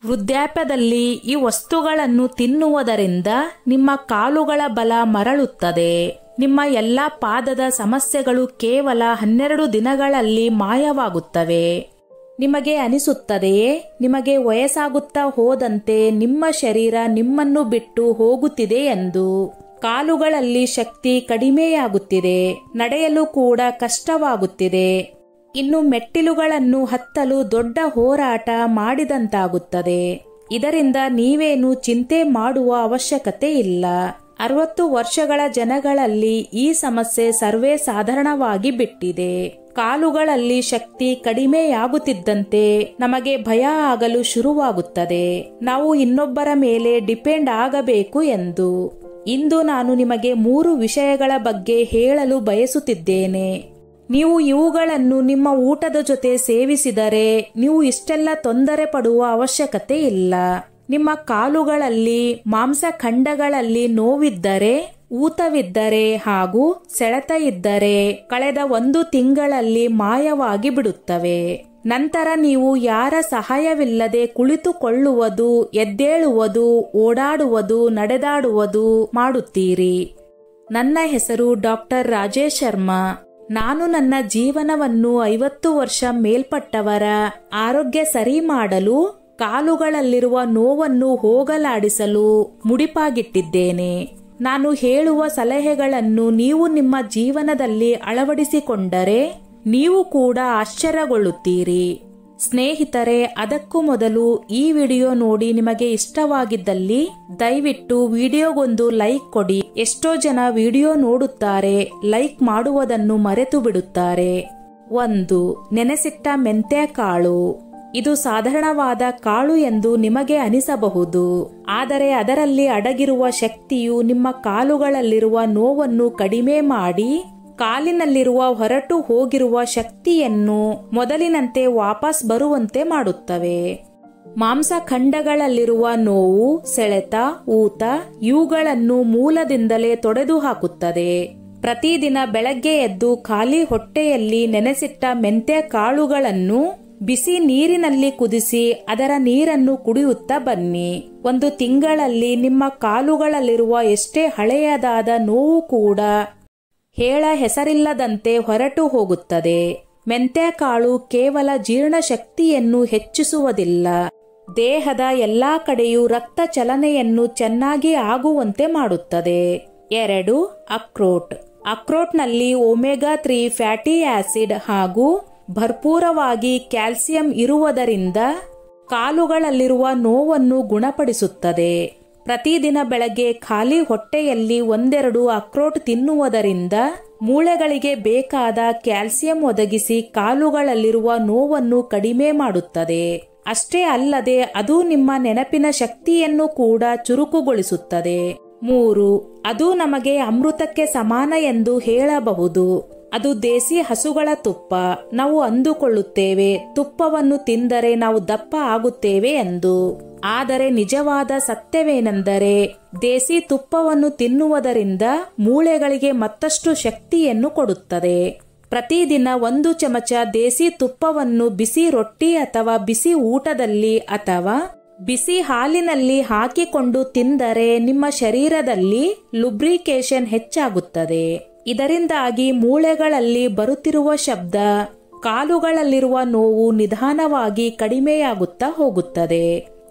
ವೃದ್ಧಾಪ್ಯದಲ್ಲಿ ಈ ವಸ್ತುಗಳನ್ನು ತಿನ್ನುವುದರಿಂದ ನಿಮ್ಮ ಕಾಲುಗಳ ಬಲ ಮರಳುತ್ತದೆ. ನಿಮ್ಮ ಎಲ್ಲಾ ಪಾದದ ಸಮಸ್ಯೆಗಳು ಕೇವಲ 12 ದಿನಗಳಲ್ಲಿ ಮಾಯವಾಗುತ್ತವೆ. ನಿಮಗೆ ಅನಿಸುತ್ತದೆಯೇ, ನಿಮಗೆ ವಯಸ್ಸಾಗುತ್ತಾ ಹೋದಂತೆ ನಿಮ್ಮ ಶರೀರ ನಿಮ್ಮನ್ನು ಬಿಟ್ಟು ಹೋಗುತ್ತಿದೆ ಎಂದು? ಕಾಲುಗಳಲ್ಲಿ ಶಕ್ತಿ ಕಡಿಮೆಯಾಗುತ್ತಿದೆ, ನಡೆಯಲು ಕೂಡ ಕಷ್ಟವಾಗುತ್ತಿದೆ. ಇನ್ನು ಮೆಟ್ಟಿಲುಗಳನ್ನು ಹತ್ತಲು ದೊಡ್ಡ ಹೋರಾಟ ಮಾಡಿದಂತಾಗುತ್ತದೆ. ಇದರಿಂದ ನೀವೇನು ಚಿಂತೆ ಮಾಡುವ ಅವಶ್ಯಕತೆ ಇಲ್ಲ. 60 ವರ್ಷಗಳ ಜನಗಳಲ್ಲಿ ಈ ಸಮಸ್ಯೆ ಸರ್ವೇ ಸಾಧಾರಣವಾಗಿ ಬಿಟ್ಟಿದೆ. ಕಾಲುಗಳಲ್ಲಿ ಶಕ್ತಿ ಕಡಿಮೆಯಾಗುತ್ತಿದ್ದಂತೆ ನಮಗೆ ಭಯ ಆಗಲು ಶುರುವಾಗುತ್ತದೆ, ನಾವು ಇನ್ನೊಬ್ಬರ ಮೇಲೆ ಡಿಪೆಂಡ್ ಆಗಬೇಕು ಎಂದು. ಇಂದು ನಾನು ನಿಮಗೆ 3 ವಿಷಯಗಳ ಬಗ್ಗೆ ಹೇಳಲು ಬಯಸುತ್ತಿದ್ದೇನೆ. ನೀವು ಇವುಗಳನ್ನು ನಿಮ್ಮ ಊಟದ ಜೊತೆ ಸೇವಿಸಿದರೆ ನೀವು ಇಷ್ಟೆಲ್ಲ ತೊಂದರೆ ಪಡುವ ಅವಶ್ಯಕತೆ ಇಲ್ಲ. ನಿಮ್ಮ ಕಾಲುಗಳಲ್ಲಿ ಮಾಂಸಖಂಡಗಳಲ್ಲಿ ನೋವಿದ್ದರೆ, ಊತವಿದ್ದರೆ ಹಾಗೂ ಸೆಳೆತ ಇದ್ದರೆ ಕಳೆದ 1 ತಿಂಗಳಲ್ಲಿ ಮಾಯವಾಗಿ ಬಿಡುತ್ತವೆ. ನಂತರ ನೀವು ಯಾರ ಸಹಾಯವಿಲ್ಲದೆ ಕುಳಿತುಕೊಳ್ಳುವುದು, ಎದ್ದೇಳುವುದು, ಓಡಾಡುವುದು, ನಡೆದಾಡುವುದು ಮಾಡುತ್ತೀರಿ. ನನ್ನ ಹೆಸರು ಡಾಕ್ಟರ್ ರಾಜೇಶ್ ಶರ್ಮಾ. ನಾನು ನನ್ನ ಜೀವನವನ್ನು 50 ವರ್ಷ ಮೇಲ್ಪಟ್ಟವರ ಆರೋಗ್ಯ ಸರಿ ಮಾಡಲು, ಕಾಲುಗಳಲ್ಲಿರುವ ನೋವನ್ನು ಹೋಗಲಾಡಿಸಲು ಮುಡಿಪಾಗಿಟ್ಟಿದ್ದೇನೆ. ನಾನು ಹೇಳುವ ಸಲಹೆಗಳನ್ನು ನೀವು ನಿಮ್ಮ ಜೀವನದಲ್ಲಿ ಅಳವಡಿಸಿಕೊಂಡರೆ ನೀವು ಕೂಡ ಆಶ್ಚರ್ಯಗೊಳ್ಳುತ್ತೀರಿ. ಸ್ನೇಹಿತರೆ, ಅದಕ್ಕೂ ಮೊದಲು ಈ ವಿಡಿಯೋ ನೋಡಿ ನಿಮಗೆ ಇಷ್ಟವಾಗಿದ್ದಲ್ಲಿ ದಯವಿಟ್ಟು ವಿಡಿಯೋಗೊಂದು ಲೈಕ್ ಕೊಡಿ. ಎಷ್ಟೋ ಜನ ವಿಡಿಯೋ ನೋಡುತ್ತಾರೆ, ಲೈಕ್ ಮಾಡುವುದನ್ನು ಮರೆತು ಬಿಡುತ್ತಾರೆ. 1. ನೆನೆಸಿಟ್ಟ ಮೆಂತ್ಯ ಕಾಳು. ಇದು ಸಾಧಾರಣವಾದ ಕಾಳು ಎಂದು ನಿಮಗೆ ಅನಿಸಬಹುದು, ಆದರೆ ಅದರಲ್ಲಿ ಅಡಗಿರುವ ಶಕ್ತಿಯು ನಿಮ್ಮ ಕಾಲುಗಳಲ್ಲಿರುವ ನೋವನ್ನು ಕಡಿಮೆ ಮಾಡಿ ಕಾಲಿನಲ್ಲಿರುವ ಹೊರಟು ಹೋಗಿರುವ ಶಕ್ತಿಯನ್ನು ಮೊದಲಿನಂತೆ ವಾಪಸ್ ಬರುವಂತೆ ಮಾಡುತ್ತವೆ. ಮಾಂಸಖಂಡಗಳಲ್ಲಿರುವ ನೋವು, ಸೆಳೆತ, ಊತ ಇವುಗಳನ್ನು ಮೂಲದಿಂದಲೇ ತೊಡೆದು ಹಾಕುತ್ತದೆ. ಪ್ರತಿದಿನ ಬೆಳಗ್ಗೆ ಎದ್ದು ಖಾಲಿ ಹೊಟ್ಟೆಯಲ್ಲಿ ನೆನೆಸಿಟ್ಟ ಮೆಂತ್ಯ ಕಾಳುಗಳನ್ನು ಬಿಸಿ ನೀರಿನಲ್ಲಿ ಕುದಿಸಿ ಅದರ ನೀರನ್ನು ಕುಡಿಯುತ್ತಾ ಬನ್ನಿ. 1 ತಿಂಗಳಲ್ಲಿ ನಿಮ್ಮ ಕಾಲುಗಳಲ್ಲಿರುವ ಎಷ್ಟೇ ಹಳೆಯದಾದ ನೋವು ಕೂಡ ಹೇಳ ಹೆಸರಿಲ್ಲದಂತೆ ಹೊರಟು ಹೋಗುತ್ತದೆ. ಮೆಂತ್ಯ ಕಾಳು ಕೇವಲ ಜೀರ್ಣಶಕ್ತಿಯನ್ನು ಹೆಚ್ಚಿಸುವುದಿಲ್ಲ, ದೇಹದ ಎಲ್ಲಾ ಕಡೆಯೂ ರಕ್ತ ಚಲನೆಯನ್ನು ಚೆನ್ನಾಗಿ ಆಗುವಂತೆ ಮಾಡುತ್ತದೆ. 2. ಅಕ್ರೋಟ್. ಅಕ್ರೋಟ್ನಲ್ಲಿ ಒಮೆಗಾ 3 ಫ್ಯಾಟಿ ಆಸಿಡ್ ಹಾಗೂ ಭರ್ಪೂರವಾಗಿ ಕ್ಯಾಲ್ಸಿಯಂ ಇರುವುದರಿಂದ ಕಾಲುಗಳಲ್ಲಿರುವ ನೋವನ್ನು ಗುಣಪಡಿಸುತ್ತದೆ. ಪ್ರತಿದಿನ ಬೆಳಗ್ಗೆ ಖಾಲಿ ಹೊಟ್ಟೆಯಲ್ಲಿ 1-2 ಅಕ್ರೋಟ್ ತಿನ್ನುವುದರಿಂದ ಮೂಳೆಗಳಿಗೆ ಬೇಕಾದ ಕ್ಯಾಲ್ಸಿಯಂ ಒದಗಿಸಿ ಕಾಲುಗಳಲ್ಲಿರುವ ನೋವನ್ನು ಕಡಿಮೆ ಮಾಡುತ್ತದೆ. ಅಷ್ಟೇ ಅಲ್ಲದೆ ಅದು ನಿಮ್ಮ ನೆನಪಿನ ಶಕ್ತಿಯನ್ನು ಕೂಡ ಚುರುಕುಗೊಳಿಸುತ್ತದೆ. 3. ಅದು ನಮಗೆ ಅಮೃತಕ್ಕೆ ಸಮಾನ ಎಂದು ಹೇಳಬಹುದು. ಅದು ದೇಸಿ ಹಸುಗಳ ತುಪ್ಪ. ನಾವು ಅಂದುಕೊಳ್ಳುತ್ತೇವೆ ತುಪ್ಪವನ್ನು ತಿಂದರೆ ನಾವು ದಪ್ಪ ಆಗುತ್ತೇವೆ ಎಂದು. ಆದರೆ ನಿಜವಾದ ಸತ್ಯವೇನೆಂದರೆ ದೇಸಿ ತುಪ್ಪವನ್ನು ತಿನ್ನುವುದರಿಂದ ಮೂಳೆಗಳಿಗೆ ಮತ್ತಷ್ಟು ಶಕ್ತಿಯನ್ನು ಕೊಡುತ್ತದೆ. ಪ್ರತಿದಿನ 1 ಚಮಚ ದೇಸಿ ತುಪ್ಪವನ್ನು ಬಿಸಿ ರೊಟ್ಟಿ ಅಥವಾ ಬಿಸಿ ಊಟದಲ್ಲಿ ಅಥವಾ ಬಿಸಿ ಹಾಲಿನಲ್ಲಿ ಹಾಕಿಕೊಂಡು ತಿಂದರೆ ನಿಮ್ಮ ಶರೀರದಲ್ಲಿ ಲುಬ್ರಿಕೇಶನ್ ಹೆಚ್ಚಾಗುತ್ತದೆ. ಇದರಿಂದಾಗಿ ಮೂಳೆಗಳಲ್ಲಿ ಬರುತ್ತಿರುವ ಶಬ್ದ, ಕಾಲುಗಳಲ್ಲಿರುವ ನೋವು ನಿಧಾನವಾಗಿ ಕಡಿಮೆಯಾಗುತ್ತಾ ಹೋಗುತ್ತದೆ.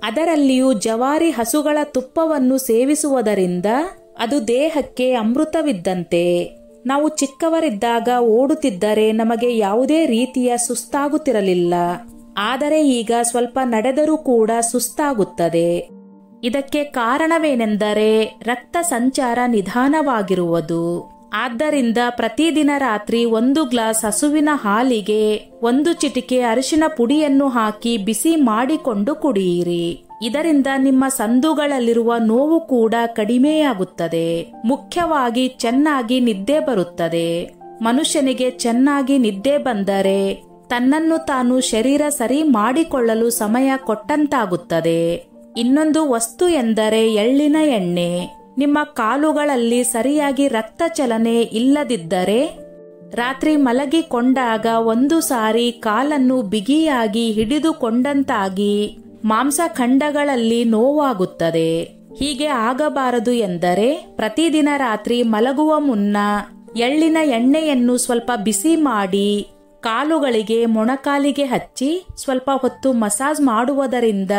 ಅದರಲ್ಲಿಯೂ ಜವಾರಿ ಹಸುಗಳ ತುಪ್ಪವನ್ನು ಸೇವಿಸುವುದರಿಂದ ಅದು ದೇಹಕ್ಕೆ ಅಮೃತವಿದ್ದಂತೆ. ನಾವು ಚಿಕ್ಕವರಿದ್ದಾಗ ಓಡುತ್ತಿದ್ದರೆ ನಮಗೆ ಯಾವುದೇ ರೀತಿಯ ಸುಸ್ತಾಗುತ್ತಿರಲಿಲ್ಲ, ಆದರೆ ಈಗ ಸ್ವಲ್ಪ ನಡೆದರೂ ಕೂಡ ಸುಸ್ತಾಗುತ್ತದೆ. ಇದಕ್ಕೆ ಕಾರಣವೇನೆಂದರೆ ರಕ್ತ ಸಂಚಾರ ನಿಧಾನವಾಗಿರುವುದು. ಆದ್ದರಿಂದ ಪ್ರತಿದಿನ ರಾತ್ರಿ 1 ಗ್ಲಾಸ್ ಹಸುವಿನ ಹಾಲಿಗೆ 1 ಚಿಟಿಕೆ ಅರಿಶಿನ ಪುಡಿಯನ್ನು ಹಾಕಿ ಬಿಸಿ ಮಾಡಿಕೊಂಡು ಕುಡಿಯಿರಿ. ಇದರಿಂದ ನಿಮ್ಮ ಸಂದುಗಳಲ್ಲಿರುವ ನೋವು ಕೂಡ ಕಡಿಮೆಯಾಗುತ್ತದೆ. ಮುಖ್ಯವಾಗಿ ಚೆನ್ನಾಗಿ ನಿದ್ದೆ ಬರುತ್ತದೆ. ಮನುಷ್ಯನಿಗೆ ಚೆನ್ನಾಗಿ ನಿದ್ದೆ ಬಂದರೆ ತನ್ನನ್ನು ತಾನು ಶರೀರ ಸರಿ ಮಾಡಿಕೊಳ್ಳಲು ಸಮಯ ಕೊಟ್ಟಂತಾಗುತ್ತದೆ. ಇನ್ನೊಂದು ವಸ್ತು ಎಂದರೆ ಎಳ್ಳಿನ ಎಣ್ಣೆ. ನಿಮ್ಮ ಕಾಲುಗಳಲ್ಲಿ ಸರಿಯಾಗಿ ರಕ್ತ ಚಲನೆ ಇಲ್ಲದಿದ್ದರೆ ರಾತ್ರಿ ಮಲಗಿಕೊಂಡಾಗ 1 ಸಾರಿ ಕಾಲನ್ನು ಬಿಗಿಯಾಗಿ ಹಿಡಿದುಕೊಂಡಂತಾಗಿ ಮಾಂಸಖಂಡಗಳಲ್ಲಿ ನೋವಾಗುತ್ತದೆ. ಹೀಗೆ ಆಗಬಾರದು ಎಂದರೆ ಪ್ರತಿದಿನ ರಾತ್ರಿ ಮಲಗುವ ಮುನ್ನ ಎಳ್ಳಿನ ಎಣ್ಣೆಯನ್ನು ಸ್ವಲ್ಪ ಬಿಸಿ ಮಾಡಿ ಕಾಲುಗಳಿಗೆ ಮೊಣಕಾಲಿಗೆ ಹಚ್ಚಿ ಸ್ವಲ್ಪ ಹೊತ್ತು ಮಸಾಜ್ ಮಾಡುವುದರಿಂದ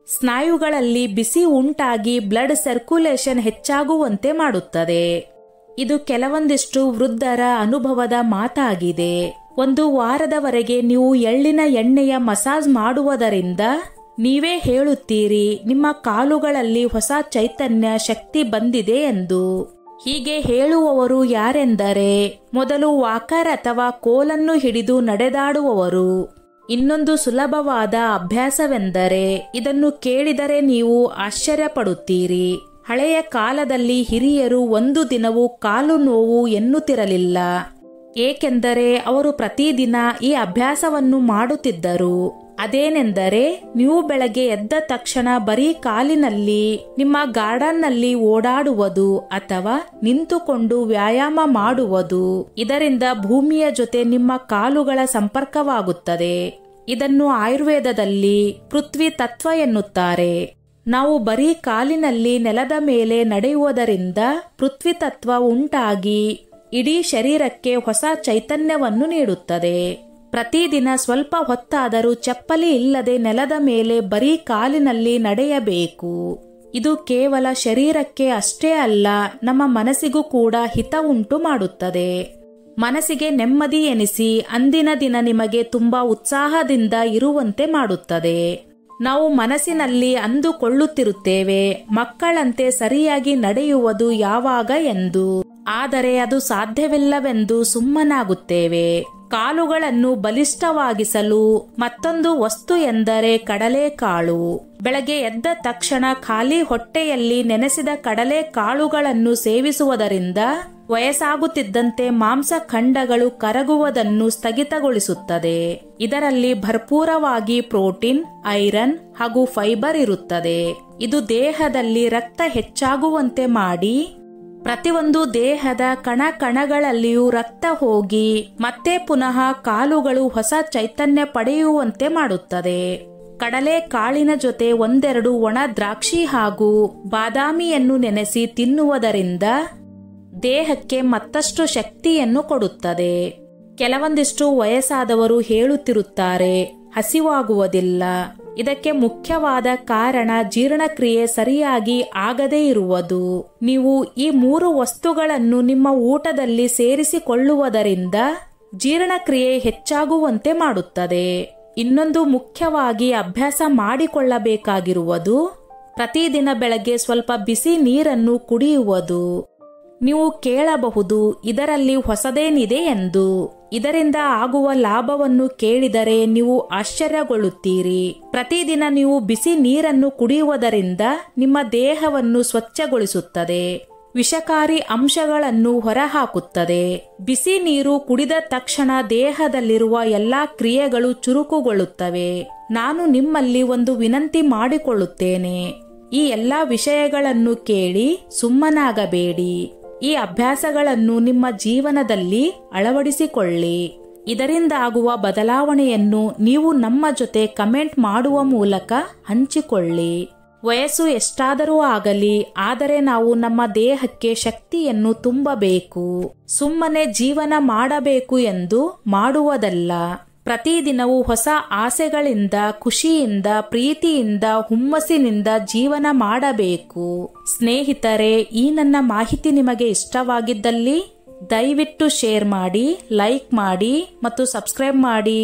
ಸ್ನಾಯುಗಳಲ್ಲಿ ಬಿಸಿ ಉಂಟಾಗಿ ಬ್ಲಡ್ ಸರ್ಕ್ಯುಲೇಷನ್ ಹೆಚ್ಚಾಗುವಂತೆ ಮಾಡುತ್ತದೆ. ಇದು ಕೆಲವೊಂದಿಷ್ಟು ವೃದ್ಧರ ಅನುಭವದ ಮಾತಾಗಿದೆ. 1 ವಾರದವರೆಗೆ ನೀವು ಎಳ್ಳಿನ ಎಣ್ಣೆಯ ಮಸಾಜ್ ಮಾಡುವುದರಿಂದ ನೀವೇ ಹೇಳುತ್ತೀರಿ ನಿಮ್ಮ ಕಾಲುಗಳಲ್ಲಿ ಹೊಸ ಚೈತನ್ಯ ಶಕ್ತಿ ಬಂದಿದೆ ಎಂದು. ಹೀಗೆ ಹೇಳುವವರು ಯಾರೆಂದರೆ ಮೊದಲು ವಾಕರ್ ಅಥವಾ ಕೋಲನ್ನು ಹಿಡಿದು ನಡೆದಾಡುವವರು. ಇನ್ನೊಂದು ಸುಲಭವಾದ ಅಭ್ಯಾಸವೆಂದರೆ ಇದನ್ನು ಕೇಳಿದರೆ ನೀವು ಆಶ್ಚರ್ಯಪಡುತ್ತೀರಿ. ಹಳೆಯ ಕಾಲದಲ್ಲಿ ಹಿರಿಯರು 1 ದಿನವೂ ಕಾಲು ನೋವು ಎನ್ನುತ್ತಿರಲಿಲ್ಲ, ಏಕೆಂದರೆ ಅವರು ಪ್ರತಿದಿನ ಈ ಅಭ್ಯಾಸವನ್ನು ಮಾಡುತ್ತಿದ್ದರು. ಅದೇನೆಂದರೆ ನೀವು ಬೆಳಗ್ಗೆ ಎದ್ದ ತಕ್ಷಣ ಬರೀ ಕಾಲಿನಲ್ಲಿ ನಿಮ್ಮ ಗಾರ್ಡನ್ನಲ್ಲಿ ಓಡಾಡುವುದು ಅಥವಾ ನಿಂತುಕೊಂಡು ವ್ಯಾಯಾಮ ಮಾಡುವುದು. ಇದರಿಂದ ಭೂಮಿಯ ಜೊತೆ ನಿಮ್ಮ ಕಾಲುಗಳ ಸಂಪರ್ಕವಾಗುತ್ತದೆ. ಇದನ್ನು ಆಯುರ್ವೇದದಲ್ಲಿ ಪೃಥ್ವಿ ತತ್ವ ಎನ್ನುತ್ತಾರೆ. ನಾವು ಬರೀ ಕಾಲಿನಲ್ಲಿ ನೆಲದ ಮೇಲೆ ನಡೆಯುವುದರಿಂದ ಪೃಥ್ವಿ ತತ್ವ ಉಂಟಾಗಿ ಇಡೀ ಶರೀರಕ್ಕೆ ಹೊಸ ಚೈತನ್ಯವನ್ನು ನೀಡುತ್ತದೆ. ಪ್ರತಿದಿನ ಸ್ವಲ್ಪ ಹೊತ್ತಾದರೂ ಚಪ್ಪಲಿ ಇಲ್ಲದೆ ನೆಲದ ಮೇಲೆ ಬರೀ ಕಾಲಿನಲ್ಲಿ ನಡೆಯಬೇಕು. ಇದು ಕೇವಲ ಶರೀರಕ್ಕೆ ಅಷ್ಟೇ ಅಲ್ಲ, ನಮ್ಮ ಮನಸ್ಸಿಗೂ ಕೂಡ ಹಿತ ಉಂಟು ಮಾಡುತ್ತದೆ. ಮನಸ್ಸಿಗೆ ನೆಮ್ಮದಿ ಎನಿಸಿ ಅಂದಿನ ದಿನ ನಿಮಗೆ ತುಂಬಾ ಉತ್ಸಾಹದಿಂದ ಇರುವಂತೆ ಮಾಡುತ್ತದೆ. ನಾವು ಮನಸ್ಸಿನಲ್ಲಿ ಅಂದುಕೊಳ್ಳುತ್ತಿರುತ್ತೇವೆ, ಮಕ್ಕಳಂತೆ ಸರಿಯಾಗಿ ನಡೆಯುವುದು ಯಾವಾಗ ಎಂದು. ಆದರೆ ಅದು ಸಾಧ್ಯವಿಲ್ಲವೆಂದು ಸುಮ್ಮನಾಗುತ್ತೇವೆ. ಕಾಲುಗಳನ್ನು ಬಲಿಷ್ಠವಾಗಿಸಲು ಮತ್ತೊಂದು ವಸ್ತು ಎಂದರೆ ಕಡಲೆಕಾಳು. ಬೆಳಗ್ಗೆ ಎದ್ದ ತಕ್ಷಣ ಖಾಲಿ ಹೊಟ್ಟೆಯಲ್ಲಿ ನೆನೆಸಿದ ಕಡಲೆಕಾಳುಗಳನ್ನು ಸೇವಿಸುವುದರಿಂದ ವಯಸ್ಸಾಗುತ್ತಿದ್ದಂತೆ ಮಾಂಸಖಂಡಗಳು ಕರಗುವುದನ್ನು ಸ್ಥಗಿತಗೊಳಿಸುತ್ತದೆ. ಇದರಲ್ಲಿ ಭರ್ಪೂರವಾಗಿ ಪ್ರೋಟೀನ್, ಐರನ್ ಹಾಗೂ ಫೈಬರ್ ಇರುತ್ತದೆ. ಇದು ದೇಹದಲ್ಲಿ ರಕ್ತ ಹೆಚ್ಚಾಗುವಂತೆ ಮಾಡಿ ಪ್ರತಿಯೊಂದು ದೇಹದ ಕಣಗಳಲ್ಲಿಯೂ ರಕ್ತ ಹೋಗಿ ಮತ್ತೆ ಪುನಃ ಕಾಲುಗಳು ಹೊಸ ಚೈತನ್ಯ ಪಡೆಯುವಂತೆ ಮಾಡುತ್ತದೆ. ಕಡಲೆ ಕಾಳಿನ ಜೊತೆ 1-2 ಒಣ ದ್ರಾಕ್ಷಿ ಹಾಗೂ ಬಾದಾಮಿಯನ್ನು ನೆನೆಸಿ ತಿನ್ನುವುದರಿಂದ ದೇಹಕ್ಕೆ ಮತ್ತಷ್ಟು ಶಕ್ತಿಯನ್ನು ಕೊಡುತ್ತದೆ. ಕೆಲವೊಂದಿಷ್ಟು ವಯಸ್ಸಾದವರು ಹೇಳುತ್ತಿರುತ್ತಾರೆ, ಹಸಿವಾಗುವುದಿಲ್ಲ. ಇದಕ್ಕೆ ಮುಖ್ಯವಾದ ಕಾರಣ ಜೀರ್ಣಕ್ರಿಯೆ ಸರಿಯಾಗಿ ಆಗದೇ ಇರುವುದು. ನೀವು ಈ 3 ವಸ್ತುಗಳನ್ನು ನಿಮ್ಮ ಊಟದಲ್ಲಿ ಸೇರಿಸಿಕೊಳ್ಳುವುದರಿಂದ ಜೀರ್ಣಕ್ರಿಯೆ ಹೆಚ್ಚಾಗುವಂತೆ ಮಾಡುತ್ತದೆ. ಇನ್ನೊಂದು ಮುಖ್ಯವಾಗಿ ಅಭ್ಯಾಸ ಮಾಡಿಕೊಳ್ಳಬೇಕಾಗಿರುವುದು ಪ್ರತಿದಿನ ಬೆಳಗ್ಗೆ ಸ್ವಲ್ಪ ಬಿಸಿ ನೀರನ್ನು ಕುಡಿಯುವುದು. ನೀವು ಕೇಳಬಹುದು, ಇದರಲ್ಲಿ ಹೊಸದೇನಿದೆ ಎಂದು. ಇದರಿಂದ ಆಗುವ ಲಾಭವನ್ನು ಕೇಳಿದರೆ ನೀವು ಆಶ್ಚರ್ಯಗೊಳ್ಳುತ್ತೀರಿ. ಪ್ರತಿದಿನ ನೀವು ಬಿಸಿ ನೀರನ್ನು ಕುಡಿಯುವುದರಿಂದ ನಿಮ್ಮ ದೇಹವನ್ನು ಸ್ವಚ್ಛಗೊಳಿಸುತ್ತದೆ, ವಿಷಕಾರಿ ಅಂಶಗಳನ್ನು ಹೊರಹಾಕುತ್ತದೆ. ಬಿಸಿ ನೀರು ಕುಡಿದ ತಕ್ಷಣ ದೇಹದಲ್ಲಿರುವ ಎಲ್ಲಾ ಕ್ರಿಯೆಗಳು ಚುರುಕುಗೊಳ್ಳುತ್ತವೆ. ನಾನು ನಿಮ್ಮಲ್ಲಿ ಒಂದು ವಿನಂತಿ ಮಾಡಿಕೊಳ್ಳುತ್ತೇನೆ, ಈ ಎಲ್ಲಾ ವಿಷಯಗಳನ್ನು ಕೇಳಿ ಸುಮ್ಮನಾಗಬೇಡಿ. ಈ ಅಭ್ಯಾಸಗಳನ್ನು ನಿಮ್ಮ ಜೀವನದಲ್ಲಿ ಅಳವಡಿಸಿಕೊಳ್ಳಿ. ಇದರಿಂದ ಆಗುವ ಬದಲಾವಣೆಯನ್ನು ನೀವು ನಮ್ಮ ಜೊತೆ ಕಮೆಂಟ್ ಮಾಡುವ ಮೂಲಕ ಹಂಚಿಕೊಳ್ಳಿ. ವಯಸ್ಸು ಎಷ್ಟಾದರೂ ಆಗಲಿ, ಆದರೆ ನಾವು ನಮ್ಮ ದೇಹಕ್ಕೆ ಶಕ್ತಿಯನ್ನು ತುಂಬಬೇಕು. ಸುಮ್ಮನೆ ಜೀವನ ಮಾಡಬೇಕು ಎಂದು ಮಾಡುವುದಲ್ಲ. ಪ್ರತಿದಿನವೂ ಹೊಸ ಆಸೆಗಳಿಂದ, ಖುಷಿಯಿಂದ, ಪ್ರೀತಿಯಿಂದ, ಹುಮ್ಮಸ್ಸಿನಿಂದ ಜೀವನ ಮಾಡಬೇಕು. ಸ್ನೇಹಿತರೆ, ಈ ನನ್ನ ಮಾಹಿತಿ ನಿಮಗೆ ಇಷ್ಟವಾಗಿದ್ದಲ್ಲಿ ದಯವಿಟ್ಟು ಶೇರ್ ಮಾಡಿ, ಲೈಕ್ ಮಾಡಿ ಮತ್ತು ಸಬ್ಸ್ಕ್ರೈಬ್ ಮಾಡಿ.